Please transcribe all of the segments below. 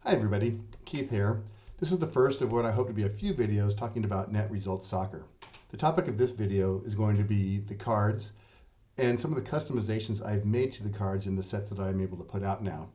Hi everybody, Keith here. This is the first of what I hope to be a few videos talking about net results soccer. The topic of this video is going to be the cards and some of the customizations I've made to the cards in the sets that I'm able to put out now.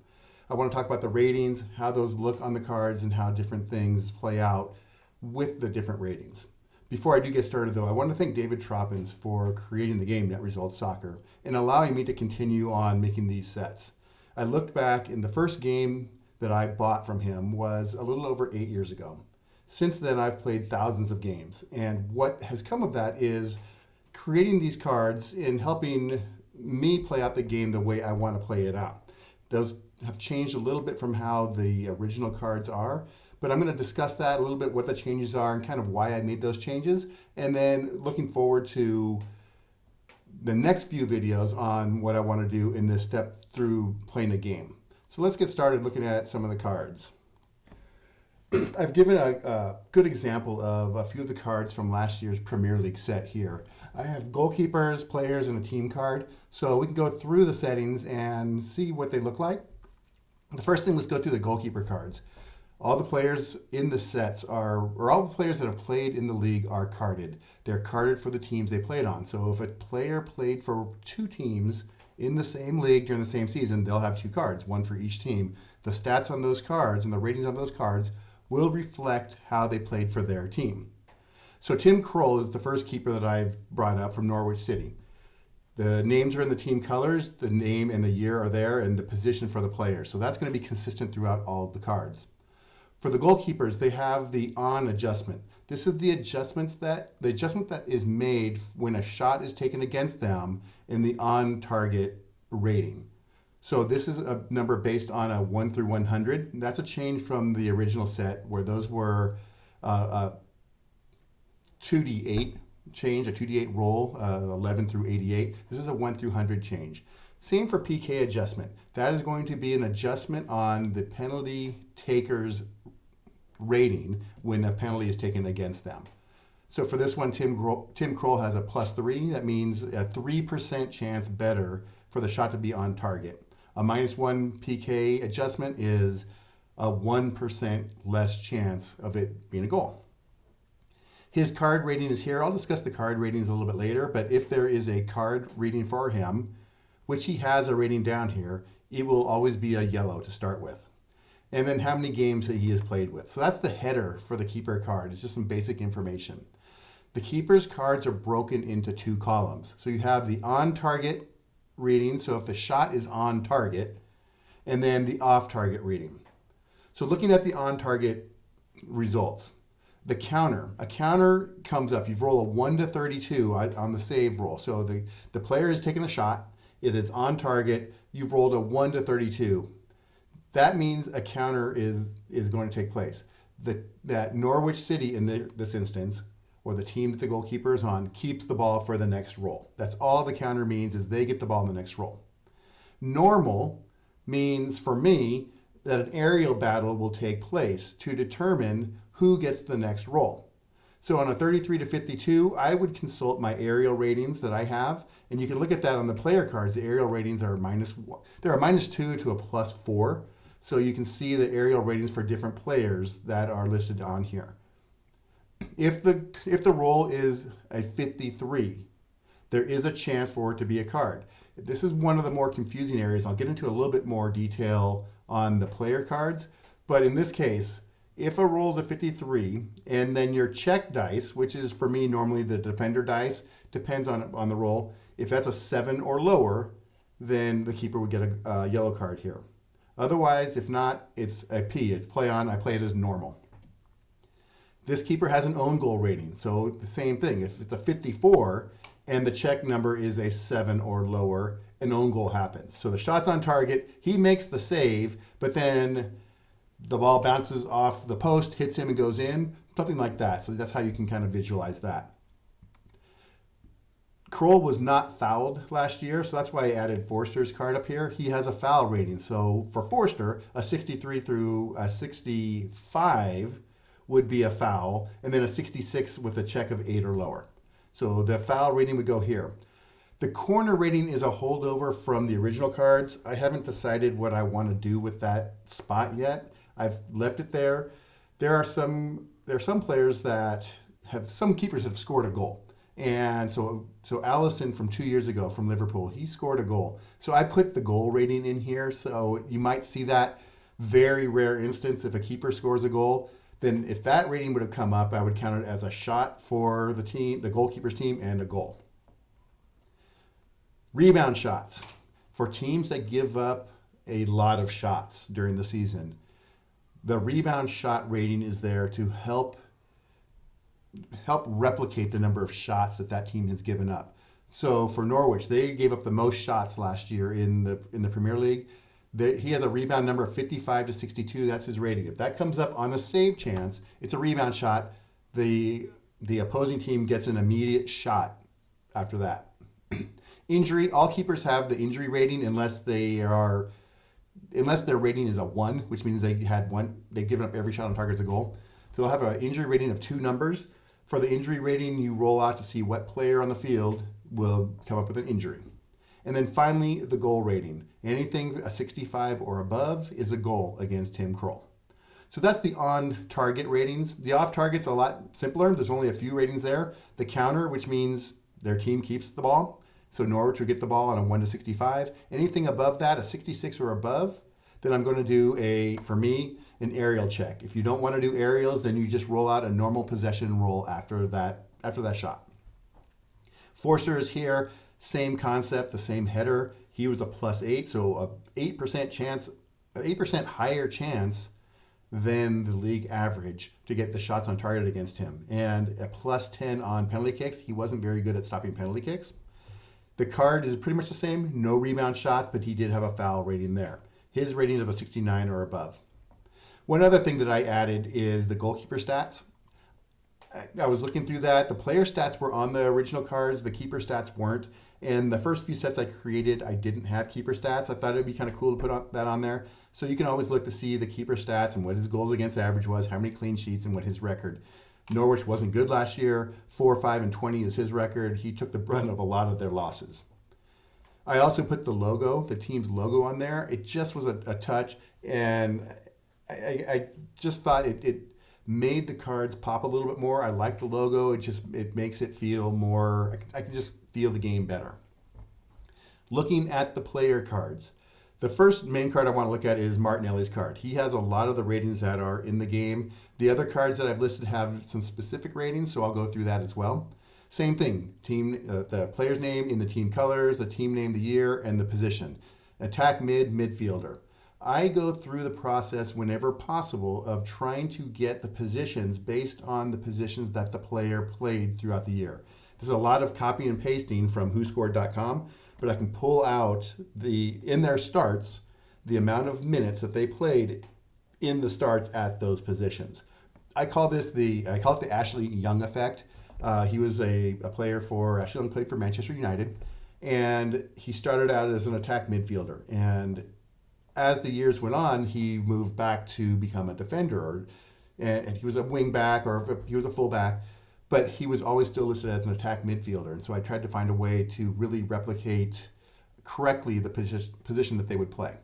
I want to talk about the ratings, how those look on the cards, and how different things play out with the different ratings. Before I do get started though, I want to thank David Troppins for creating the game Net Results Soccer and allowing me to continue on making these sets. I looked back in the first game that I bought from him was a little over 8 years ago. Since then, I've played thousands of games, and what has come of that is creating these cards and helping me play out the game the way I want to play it out. Those have changed a little bit from how the original cards are, but I'm going to discuss that a little bit, what the changes are and kind of why I made those changes, and then looking forward to the next few videos on what I want to do in this step through playing a game. So let's get started looking at some of the cards. I've given a good example of a few of the cards from last year's Premier League set here. I have goalkeepers, players, and a team card. So we can go through the settings and see what they look like. The first thing, let's go through the goalkeeper cards. All the players in the sets or all the players that have played in the league are carded. They're carded for the teams they played on. So if a player played for two teams in the same league during the same season, they'll have two cards, one for each team. The stats on those cards and the ratings on those cards will reflect how they played for their team. So Tim Krul is the first keeper that I've brought up from Norwich City. The names are in the team colors, the name and the year are there, and the position for the player. So that's going to be consistent throughout all of the cards. For the goalkeepers, they have the on adjustment. This is the adjustment that is made when a shot is taken against them in the on target rating. So this is a number based on a 1 through 100. That's a change from the original set where those were a 2d8 change, a 2d8 roll, 11 through 88. This is a 1 through 100 change. Same for PK adjustment. That is going to be an adjustment on the penalty taker's rating when a penalty is taken against them. So for this one, Tim Krul has a +3. That means a 3% chance better for the shot to be on target. A -1 PK adjustment is a 1% less chance of it being a goal. His card rating is here. I'll discuss the card ratings a little bit later, but if there is a card rating for him, which he has a rating down here, it will always be a yellow to start with. And then how many games that he has played with. So that's the header for the keeper card. It's just some basic information. The keeper's cards are broken into two columns. So you have the on-target reading, so if the shot is on target, and then the off-target reading. So looking at the on-target results, a counter comes up. You've rolled a 1 to 32 on the save roll. So the player is taking the shot. It is on target. You've rolled a 1 to 32. That means a counter is going to take place. That Norwich City in this instance, or the team that the goalkeeper is on, keeps the ball for the next roll. That's all the counter means, is they get the ball in the next roll. Normal means, for me, that an aerial battle will take place to determine who gets the next roll. So on a 33 to 52, I would consult my aerial ratings that I have, and you can look at that on the player cards. The aerial ratings are they're a -2 to a +4. So you can see the aerial ratings for different players that are listed on here. If the roll is a 53, there is a chance for it to be a card. This is one of the more confusing areas. I'll get into a little bit more detail on the player cards, but in this case, if a roll is a 53, and then your check dice, which is for me normally the defender dice, depends on the roll. If that's a 7 or lower, then the keeper would get a yellow card here. Otherwise, if not, it's a P. It's play on. I play it as normal. This keeper has an own goal rating. So the same thing. If it's a 54 and the check number is a 7 or lower, an own goal happens. So the shot's on target. He makes the save, but then the ball bounces off the post, hits him, and goes in. Something like that. So that's how you can kind of visualize that. Krul was not fouled last year, so that's why I added Forster's card up here. He has a foul rating. So for Forster, a 63 through a 65 would be a foul, and then a 66 with a check of 8 or lower. So the foul rating would go here. The corner rating is a holdover from the original cards. I haven't decided what I want to do with that spot yet. I've left it there. There are some players that some keepers have scored a goal. And so Allison from 2 years ago from Liverpool, he scored a goal. So I put the goal rating in here. So you might see that very rare instance if a keeper scores a goal. Then if that rating would have come up, I would count it as a shot for the team, the goalkeeper's team, and a goal. Rebound shots. For teams that give up a lot of shots during the season, the rebound shot rating is there to help replicate the number of shots that team has given up. So for Norwich, they gave up the most shots last year in the Premier League. He has a rebound number of 55 to 62. That's his rating. If that comes up on a save chance, it's a rebound shot. The opposing team gets an immediate shot after that. Injury, all keepers have the injury rating unless their rating is a 1, which means they've given up every shot on target as a goal. So they'll have an injury rating of 2 numbers. For the injury rating, you roll out to see what player on the field will come up with an injury. And then finally, the goal rating. Anything a 65 or above is a goal against Tim Kroll. So that's the on-target ratings. The off-target's a lot simpler. There's only a few ratings there. The counter, which means their team keeps the ball. So Norwich would get the ball on a 1 to 65. Anything above that, a 66 or above, then I'm going to do an aerial check. If you don't want to do aerials, then you just roll out a normal possession roll after that shot. Forster is here, same concept, the same header. He was a +8, so a 8% higher chance than the league average to get the shots on target against him. And a +10 on penalty kicks. He wasn't very good at stopping penalty kicks. The card is pretty much the same, no rebound shots, but he did have a foul rating there. His rating is of a 69 or above. One other thing that I added is the goalkeeper stats. I was looking through that. The player stats were on the original cards. The keeper stats weren't. And the first few sets I created, I didn't have keeper stats. I thought it would be kind of cool to put that on there. So you can always look to see the keeper stats and what his goals against average was, how many clean sheets, and what his record. Norwich wasn't good last year. 4, 5, and 20 is his record. He took the brunt of a lot of their losses. I also put the team's logo on there. It just was a touch, and I just thought it made the cards pop a little bit more. I like the logo. It makes it feel more, I can just feel the game better. Looking at the player cards, the first main card I want to look at is Martinelli's card. He has a lot of the ratings that are in the game. The other cards that I've listed have some specific ratings, so I'll go through that as well. Same thing, the player's name in the team colors, the team name, the year, and the position. Attack midfielder. I go through the process whenever possible of trying to get the positions based on the positions that the player played throughout the year. There's a lot of copy and pasting from whoscored.com, but I can pull out in their starts the amount of minutes that they played in the starts at those positions. I call it the Ashley Young effect. He was a player for Ashley Young, played for Manchester United, and he started out as an attack midfielder. And as the years went on, he moved back to become a defender, and he was a wing back or he was a full back, but he was always still listed as an attack midfielder. And so I tried to find a way to really replicate correctly the position that they would play.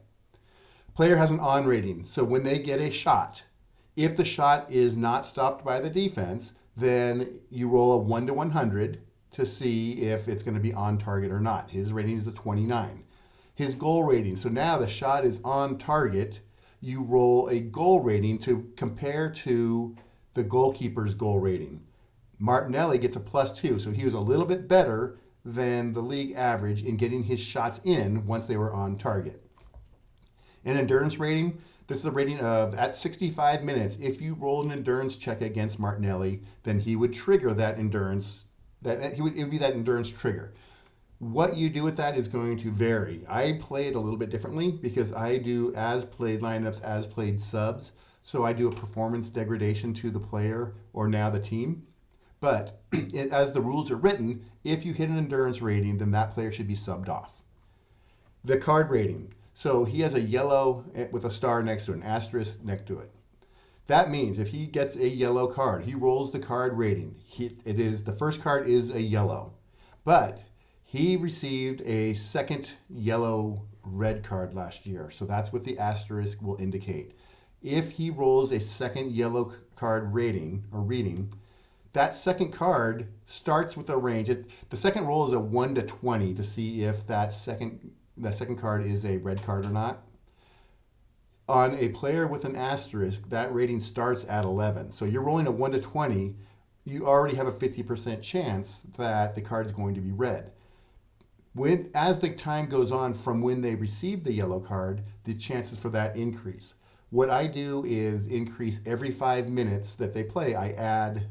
Player has an on rating. So when they get a shot, if the shot is not stopped by the defense, then you roll a 1 to 100 to see if it's going to be on target or not. His rating is a 29. His goal rating. So now the shot is on target. You roll a goal rating to compare to the goalkeeper's goal rating. Martinelli gets a +2, so he was a little bit better than the league average in getting his shots in once they were on target. An endurance rating. This is a rating of at 65 minutes. If you roll an endurance check against Martinelli, then he would trigger that endurance. It would be that endurance trigger. What you do with that is going to vary. I play it a little bit differently because I do as played lineups, as played subs. So I do a performance degradation to the player or now the team. But as the rules are written, if you hit an endurance rating, then that player should be subbed off. The card rating. So he has a yellow with a star next to it, an asterisk next to it. That means if he gets a yellow card, he rolls the card rating. The first card is a yellow. But he received a second yellow red card last year. So that's what the asterisk will indicate. If he rolls a second yellow card rating or reading, that second card starts with a range. The second roll is a 1 to 20 to see if that second card is a red card or not. On a player with an asterisk, that rating starts at 11. So you're rolling a 1 to 20, you already have a 50% chance that the card is going to be red. As the time goes on from when they receive the yellow card, the chances for that increase. What I do is increase every 5 minutes that they play. I add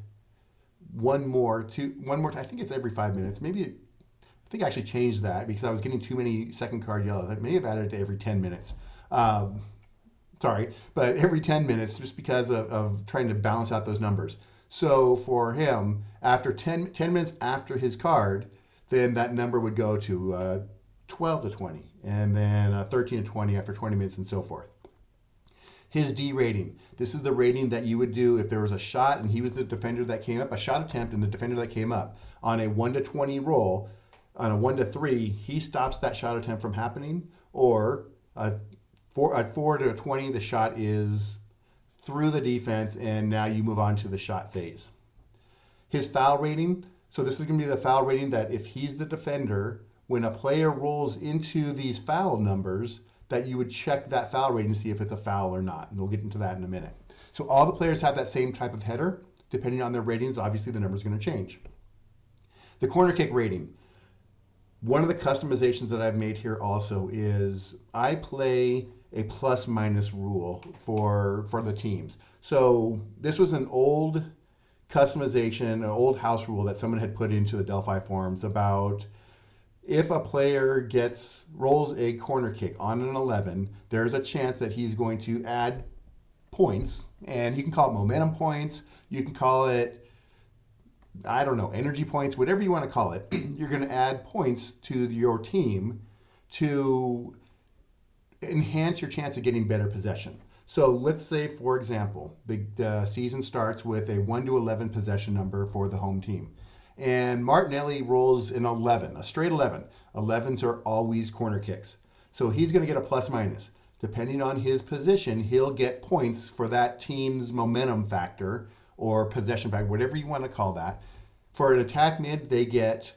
one more. I think it's every 5 minutes. I think I actually changed that because I was getting too many second card yellows. I may have added it to every 10 minutes. But every 10 minutes just because of trying to balance out those numbers. So for him, after 10 minutes after his card, then that number would go to 12 to 20, and then 13 to 20 after 20 minutes, and so forth. His D rating. This is the rating that you would do if there was a shot and he was the defender that came up, a shot attempt and the defender that came up. On a 1 to 20 roll, on a 1 to 3, he stops that shot attempt from happening, or at 4 to 20, the shot is through the defense, and now you move on to the shot phase. His foul rating. So this is going to be the foul rating that if he's the defender, when a player rolls into these foul numbers, that you would check that foul rating to see if it's a foul or not. And we'll get into that in a minute. So all the players have that same type of header. Depending on their ratings, obviously the number is going to change. The corner kick rating. One of the customizations that I've made here also is I play a plus minus rule for the teams. So this was an old customization, an old house rule that someone had put into the Delphi forums about if a player rolls a corner kick on an 11, there's a chance that he's going to add points, and you can call it momentum points, you can call it, I don't know, energy points, whatever you want to call it. You're going to add points to your team to enhance your chance of getting better possession. So let's say, for example, the season starts with a 1 to 11 possession number for the home team. And Martinelli rolls an 11, a straight 11. 11s are always corner kicks. So he's going to get a plus minus. Depending on his position, he'll get points for that team's momentum factor or possession factor, whatever you want to call that. For an attack mid, they get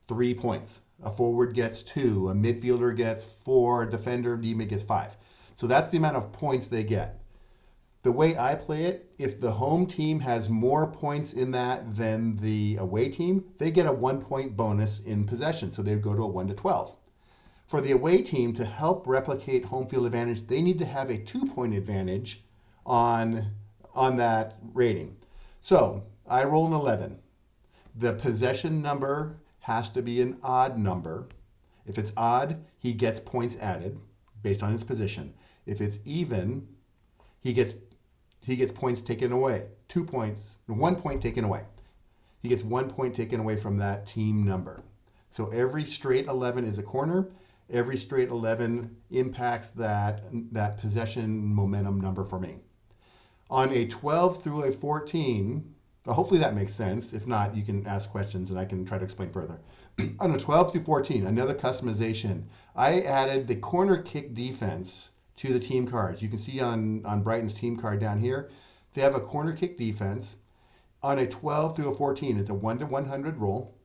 3 points. A forward gets 2, a midfielder gets 4, a defender, D-mid gets 5. So that's the amount of points they get. The way I play it, if the home team has more points in that than the away team, they get a 1 point bonus in possession. So they'd go to a 1 to 12. For the away team to help replicate home field advantage, they need to have a 2 point advantage on that rating. So I roll an 11. The possession number has to be an odd number. If it's odd, he gets points added based on his position. If it's even, he gets points taken away. 2 points, 1 point taken away. He gets 1 point taken away from that team number. So every straight 11 is a corner. Every straight 11 impacts that possession momentum number for me. On a 12 through a 14, well, hopefully that makes sense. If not, you can ask questions and I can try to explain further. On a 12 through 14, another customization, I added the corner kick defense to the team cards. You can see on Brighton's team card down here, they have a corner kick defense. On a 12 through a 14, it's a 1 to 100 roll.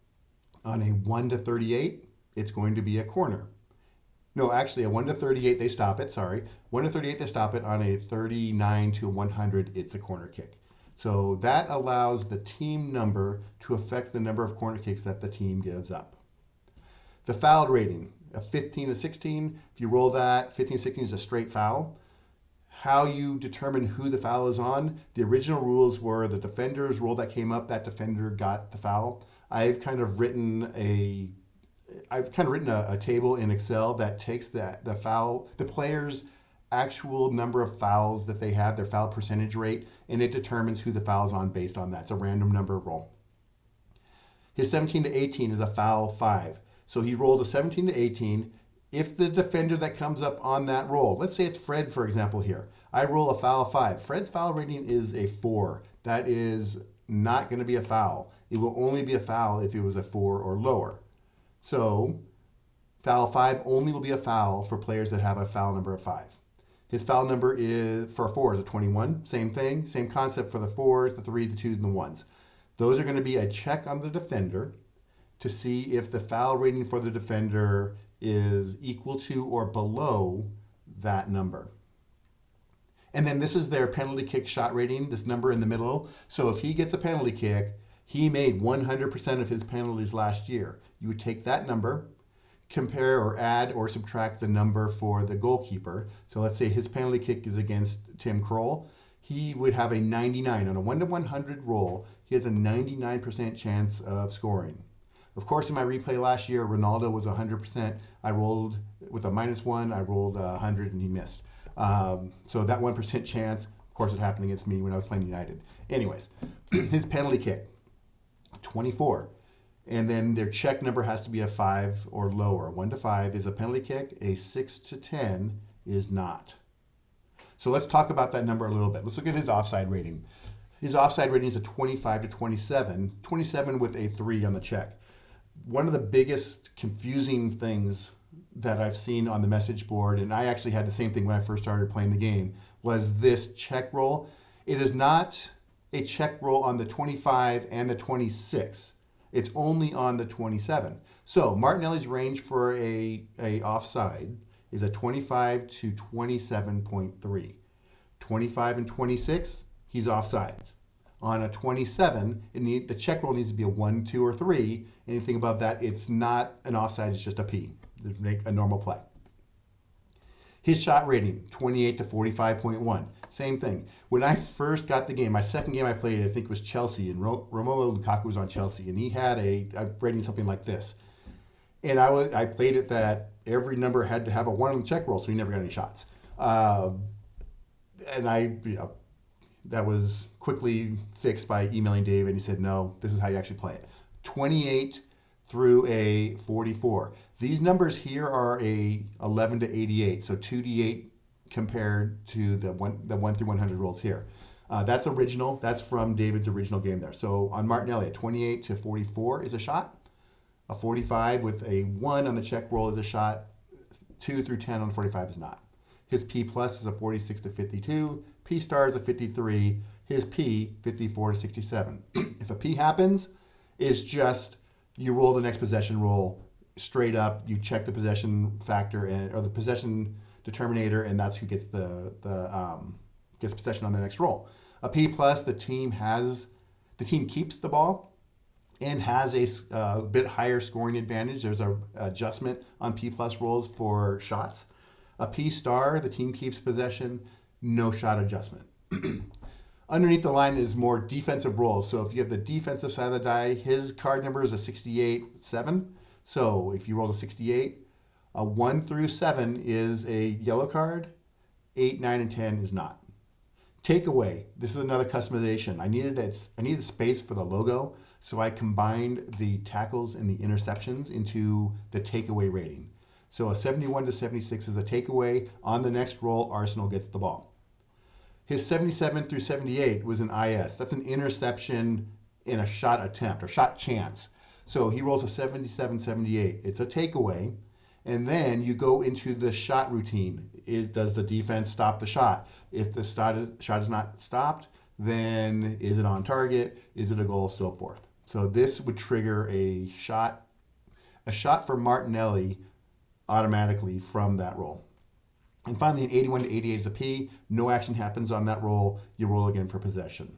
On a 1 to 38, it's going to be a corner. No, actually, a 1 to 38, they stop it, sorry. 1 to 38, they stop it. On a 39 to 100, it's a corner kick. So that allows the team number to affect the number of corner kicks that the team gives up. The foul rating, a 15 to 16, if you roll that, 15 to 16 is a straight foul. How you determine who the foul is on, the original rules were the defender's roll that came up, that defender got the foul. I've kind of written a table in Excel that takes the player's actual number of fouls that they have, their foul percentage rate, and it determines who the foul's on based on that. It's a random number roll. His 17 to 18 is a foul 5. So he rolled a 17 to 18. If the defender that comes up on that roll, let's say it's Fred, for example, here. I roll a foul 5. Fred's foul rating is a 4. That is not going to be a foul. It will only be a foul if it was a 4 or lower. So foul 5 only will be a foul for players that have a foul number of 5. His foul number is for a 4 is a 21. Same thing, same concept for the 4s, the 3s, the 2s, and the 1s. Those are going to be a check on the defender to see if the foul rating for the defender is equal to or below that number. And then this is their penalty kick shot rating, this number in the middle. So if he gets a penalty kick, he made 100% of his penalties last year. You would take that number, compare or add or subtract the number for the goalkeeper. So let's say his penalty kick is against Tim Kroll. He would have a 99 on a 1 to 100 roll. He has a 99% chance of scoring. Of course, in my replay last year, Ronaldo was 100%. I rolled with a -1. I rolled 100 and he missed. So that 1% chance, of course, it happened against me when I was playing United. Anyways, his penalty kick, 24. And then their check number has to be a 5 or lower. 1 to 5 is a penalty kick. A 6 to 10 is not. So let's talk about that number a little bit. Let's look at his offside rating. His offside rating is a 25 to 27. 27 with a 3 on the check. One of the biggest confusing things that I've seen on the message board, and I actually had the same thing when I first started playing the game, was this check roll. It is not a check roll on the 25 and the 26. It's only on the 27. So Martinelli's range for a offside is a 25 to 27.3. 25 and 26, he's offsides. On a 27, the check roll needs to be a 1, 2, or 3. Anything above that, it's not an offside, it's just a P. Make a normal play. His shot rating, 28 to 45.1. Same thing. When I first got the game, my second game I played, I think was Chelsea, and Romelu Lukaku was on Chelsea, and he had a rating something like this. And I played it that every number had to have a 1 on the check roll, so he never got any shots. That was quickly fixed by emailing Dave, and he said, no, this is how you actually play it. 28 through a 44. These numbers here are a 11 to 88, so 2d8 compared to the 1 through 100 rolls here. That's original. That's from David's original game there. So on Martinelli, a 28 to 44 is a shot. A 45 with a 1 on the check roll is a shot. 2 through 10 on 45 is not. His P plus is a 46 to 52. P star is a 53. His P, 54 to 67. If a P happens, it's just you roll the next possession roll straight up. You check the possession factor or the possession determinator, and that's who gets gets possession on the next roll. A P plus, the team keeps the ball and has a bit higher scoring advantage. There's an adjustment on P plus rolls for shots. A P star, the team keeps possession, no shot adjustment. Underneath the line is more defensive rolls. So if you have the defensive side of the die, his card number is a 68-7. So if you roll a 68, a 1 through 7 is a yellow card, 8, 9, and 10 is not. Takeaway, this is another customization. I needed space for the logo, so I combined the tackles and the interceptions into the takeaway rating. So a 71 to 76 is a takeaway. On the next roll, Arsenal gets the ball. His 77 through 78 was an IS. That's an interception in a shot attempt or shot chance. So he rolls a 77, 78. It's a takeaway. And then you go into the shot routine. Does the defense stop the shot? If the shot is not stopped, then is it on target? Is it a goal? So forth. So this would trigger a shot for Martinelli automatically from that roll. And finally, an 81 to 88 is a P. No action happens on that roll. You roll again for possession.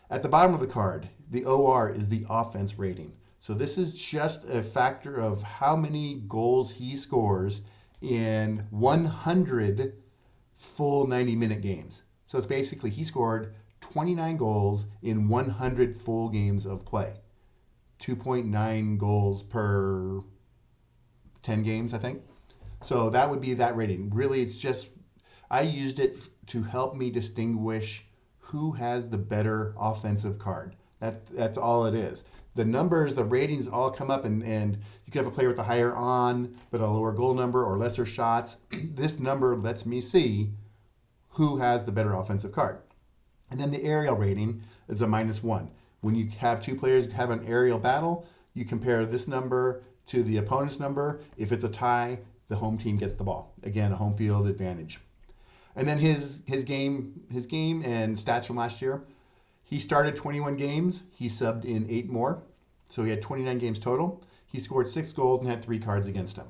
At the bottom of the card, the OR is the offense rating. So this is just a factor of how many goals he scores in 100 full 90-minute games. So it's basically he scored 29 goals in 100 full games of play. 2.9 goals per 10 games, I think. So that would be that rating. Really, it's just, I used it to help me distinguish who has the better offensive card. That's all it is. The numbers, the ratings all come up, and you can have a player with a higher on, but a lower goal number or lesser shots. This number lets me see who has the better offensive card. And then the aerial rating is a -1. When you have two players have an aerial battle, you compare this number to the opponent's number. If it's a tie, the home team gets the ball. Again, a home field advantage. And then his game and stats from last year. He started 21 games. He subbed in 8 more. So he had 29 games total. He scored 6 goals and had 3 cards against him.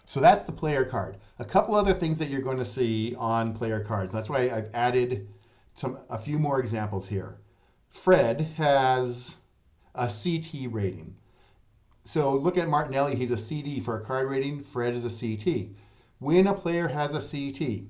So that's the player card. A couple other things that you're going to see on player cards. That's why I've added a few more examples here. Fred has a CT rating. So look at Martinelli. He's a CD for a card rating. Fred is a CT. When a player has a CT,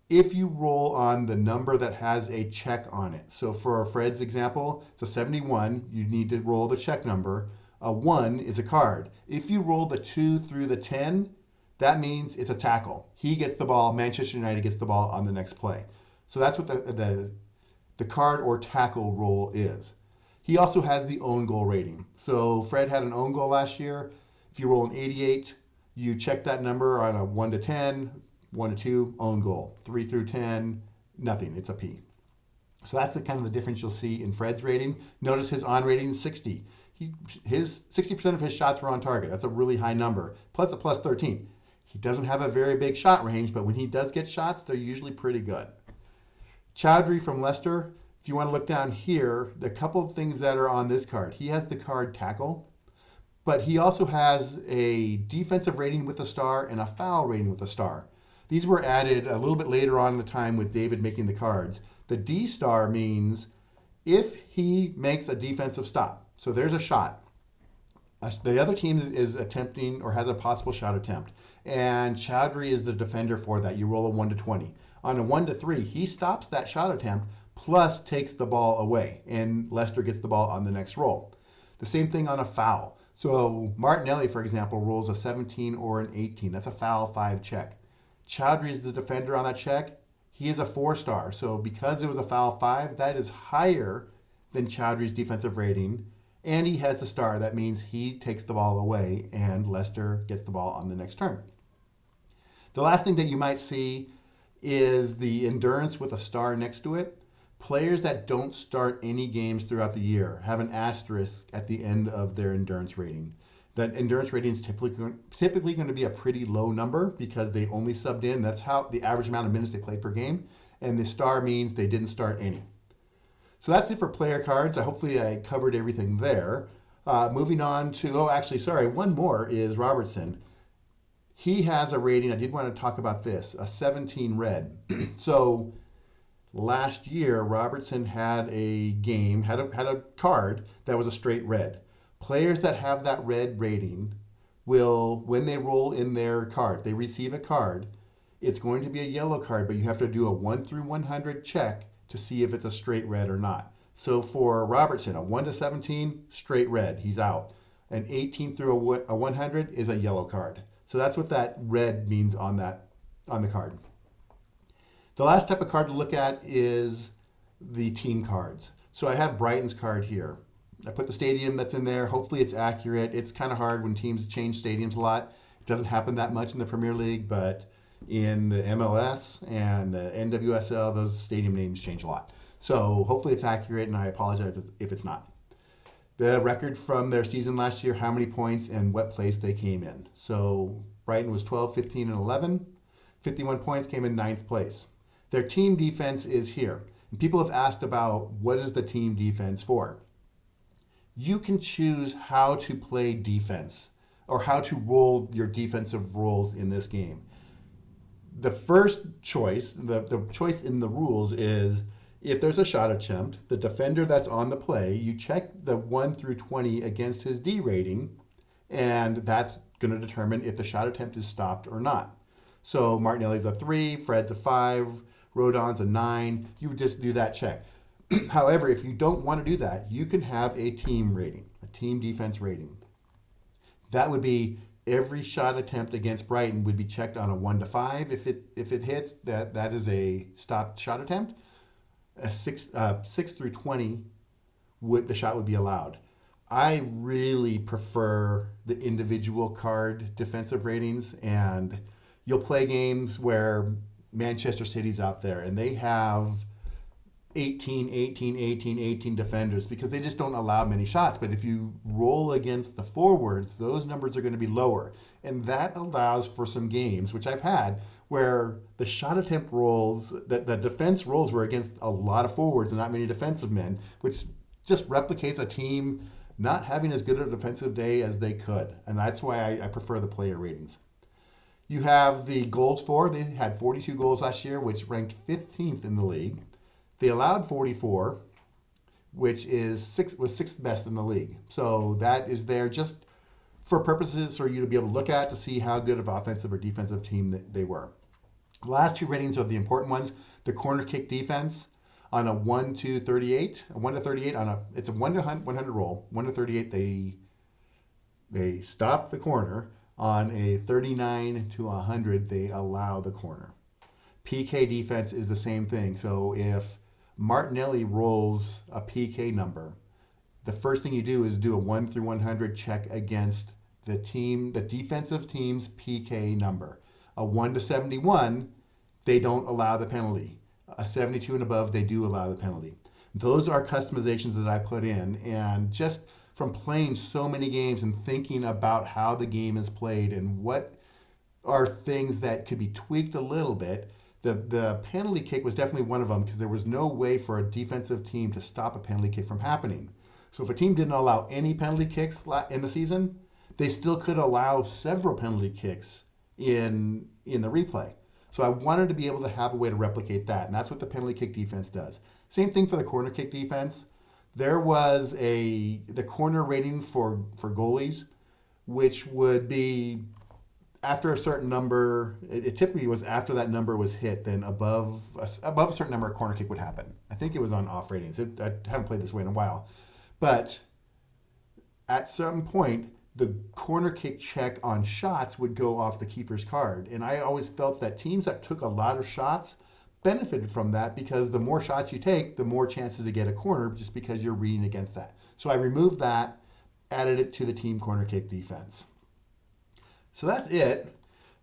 if you roll on the number that has a check on it. So for Fred's example, it's a 71. You need to roll the check number. A 1 is a card. If you roll the 2 through the 10, that means it's a tackle. He gets the ball. Manchester United gets the ball on the next play. So that's what the card or tackle roll is. He also has the own goal rating. So Fred had an own goal last year. If you roll an 88, you check that number on a 1 to 10, 1 to 2, own goal. 3 through 10, nothing. It's a P. So that's the kind of the difference you'll see in Fred's rating. Notice his on rating is 60. His 60% of his shots were on target. That's a really high number. Plus a plus 13. He doesn't have a very big shot range, but when he does get shots, they're usually pretty good. Chowdhury from Leicester, if you want to look down here, the couple of things that are on this card. He has the card tackle, but he also has a defensive rating with a star and a foul rating with a star. These were added a little bit later on in the time with David making the cards. The D star means if he makes a defensive stop. So there's a shot. The other team is attempting or has a possible shot attempt. And Chowdhury is the defender for that. You roll a 1 to 20. On a 1 to 3, he stops that shot attempt plus takes the ball away. And Leicester gets the ball on the next roll. The same thing on a foul. So Martinelli, for example, rolls a 17 or an 18. That's a foul 5 check. Chowdhury is the defender on that check. He is a 4-star. So because it was a foul 5, that is higher than Chowdhury's defensive rating. And he has the star. That means he takes the ball away and Leicester gets the ball on the next turn. The last thing that you might see is the endurance with a star next to it. Players that don't start any games throughout the year have an asterisk at the end of their endurance rating. That endurance rating is typically going to be a pretty low number because they only subbed in. That's how the average amount of minutes they play per game. And the star means they didn't start any. So that's it for player cards. Hopefully I covered everything there. Moving on to, one more is Robertson. He has a rating, I did want to talk about this, a 17 red. So last year, Robertson had a card that was a straight red. Players that have that red rating will, when they roll in their card, they receive a card, it's going to be a yellow card, but you have to do a 1 through 100 check to see if it's a straight red or not. So for Robertson, a 1 to 17, straight red, he's out. An 18 through a 100 is a yellow card. So that's what that red means on the card. The last type of card to look at is the team cards. So I have Brighton's card here. I put the stadium that's in there. Hopefully it's accurate. It's kind of hard when teams change stadiums a lot. It doesn't happen that much in the Premier League, but in the MLS and the NWSL, those stadium names change a lot. So hopefully it's accurate, and I apologize if it's not. The record from their season last year, how many points and what place they came in. So Brighton was 12, 15, and 11. 51 points, came in 9th place. Their team defense is here. And people have asked about what is the team defense for. You can choose how to play defense or how to roll your defensive roles in this game. The first choice, the choice in the rules is if there's a shot attempt, the defender that's on the play, you check the 1 through 20 against his D rating, and that's going to determine if the shot attempt is stopped or not. So Martinelli's a 3, Fred's a 5, Rodon's a 9. You would just do that check. However, if you don't want to do that, you can have a team rating, a team defense rating. That would be every shot attempt against Brighton would be checked on a 1 to 5. If it hits, that is a stopped shot attempt. A 6 through 20, the shot would be allowed. I really prefer the individual card defensive ratings, and you'll play games where Manchester City's out there and they have 18 defenders because they just don't allow many shots. But if you roll against the forwards, those numbers are going to be lower. And that allows for some games, which I've had, where the shot attempt rolls, the defense rolls were against a lot of forwards and not many defensive men, which just replicates a team not having as good a defensive day as they could. And that's why I prefer the player ratings. You have the goals for. They had 42 goals last year, which ranked 15th in the league. They allowed 44, which was sixth best in the league. So that is there just for purposes for you to be able to look at to see how good of offensive or defensive team that they were. The last two ratings are the important ones. The corner kick defense on a 1 to 38, a 1 to 38 it's a 1 to 100 roll. 1 to 38, they stop the corner. On a 39 to 100, they allow the corner. PK defense is the same thing. So if Martinelli rolls a PK number, the first thing you do is do a 1 through 100 check against the defensive team's PK number. A 1 to 71, they don't allow the penalty. A 72 and above, they do allow the penalty. Those are customizations that I put in, and just from playing so many games and thinking about how the game is played and what are things that could be tweaked a little bit, the penalty kick was definitely one of them because there was no way for a defensive team to stop a penalty kick from happening. So if a team didn't allow any penalty kicks in the season, they still could allow several penalty kicks in the replay. So I wanted to be able to have a way to replicate that, and that's what the penalty kick defense does. Same thing for the corner kick defense. There was the corner rating for goalies, which would be after a certain number. It typically was after that number was hit, then above a certain number, a corner kick would happen. I think it was on off ratings. I haven't played this way in a while, but at some point, the corner kick check on shots would go off the keeper's card, and I always felt that teams that took a lot of shots benefited from that because the more shots you take, the more chances to get a corner just because you're reading against that. So I removed that, added it to the team corner kick defense. So that's it.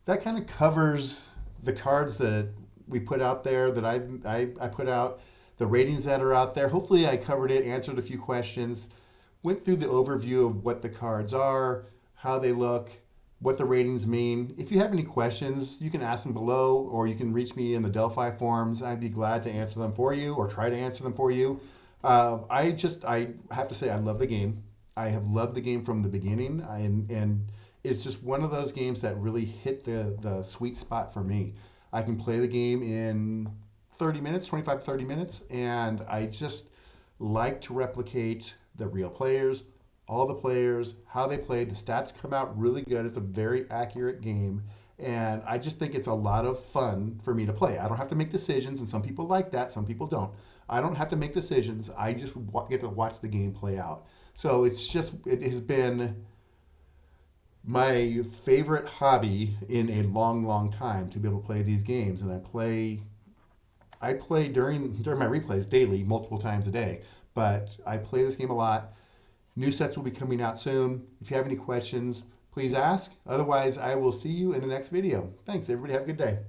That kind of covers the cards that we put out there, that I put out, the ratings that are out there. Hopefully I covered it, answered a few questions, went through the overview of what the cards are, how they look, what the ratings mean. If you have any questions, you can ask them below, or you can reach me in the Delphi forums. I'd be glad to answer them for you or try to answer them for you. I have to say I love the game. I have loved the game from the beginning, and it's just one of those games that really hit the sweet spot for me. I can play the game in 30 minutes, 25 to 30 minutes, and I just like to replicate the real players, all the players, how they played. The stats come out really good. It's a very accurate game. And I just think it's a lot of fun for me to play. I don't have to make decisions, and some people like that, some people don't. I don't have to make decisions. I just get to watch the game play out. So it has been my favorite hobby in a long, long time to be able to play these games. And I play during my replays daily, multiple times a day. But I play this game a lot. New sets will be coming out soon. If you have any questions, please ask. Otherwise, I will see you in the next video. Thanks, everybody. Have a good day.